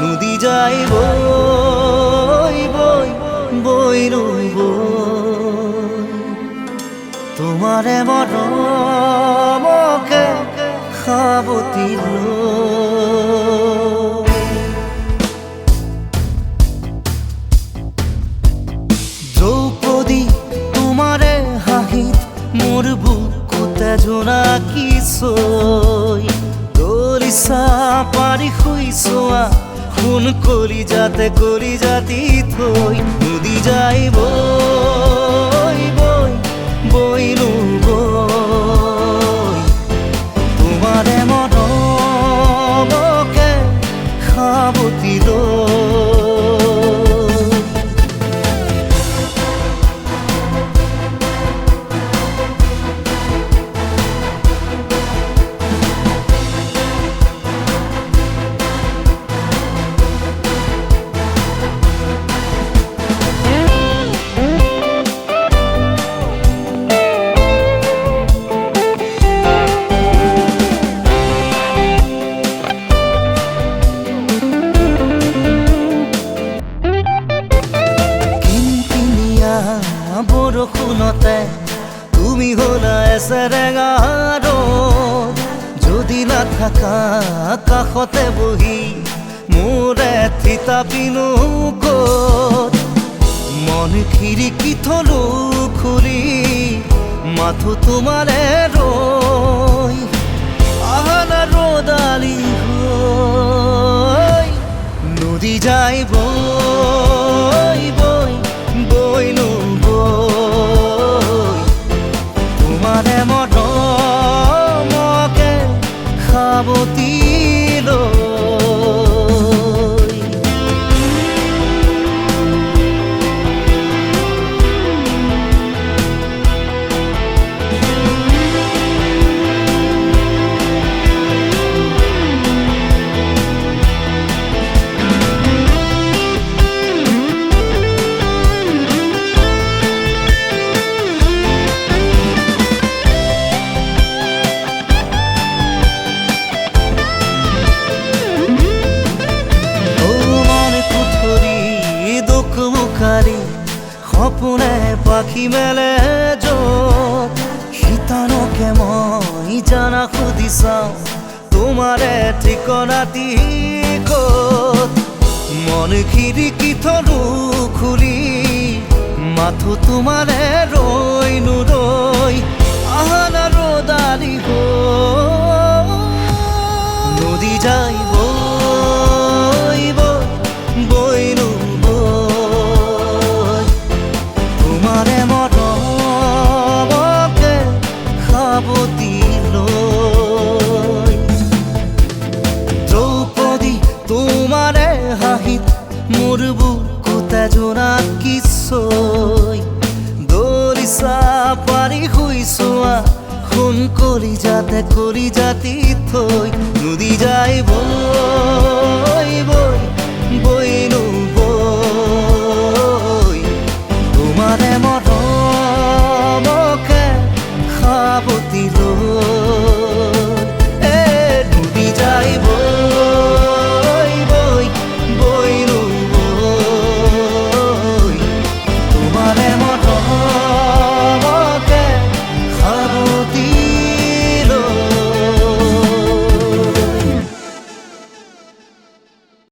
নদী যাই বই বই বই রই বই তোমারে মরমকে খাবতিল দ্রৌপদী তোমারে হাহিত মোর বুকুতে জোনা কিশোই দলিসা পারি খুইছোয়া খুন কলি জাতি থই নদী যাই বই বই বইলু বই তোমারে মরমকে খাবতিল বৰষুণতে তুমি হলা এচেৰেঙা ৰ'দ যদি নাথাকা কাষতে বহি মোৰে থিতাপিনো ক'ত মন খিৰিকী থলো খুলি মাথো তোমাৰে ৰৈ আহানা ৰ'দালি হৈ নদী যাই বই বই বইনো তোমারে মরমকে খাবতিল সপোনে পাখি মেলে যত শীতানকে মই জানা খুদি চাওঁ তোমাৰে ঠিকনাটি ক'ত মন খিৰিকী থলো খুলি মাথো তোমাৰে ৰৈ নুৰৈ আহানা ৰ'দালি নদী যাই বই বই বইনো তোমারে মরমকে খাবতিল দ্রৌপদী তোমারে হাহিত মোর বুকুতে জোনা কিশোই দলিসা পারি খুইছোয়া খুন কলি জাতি থই নদী যাই বই বই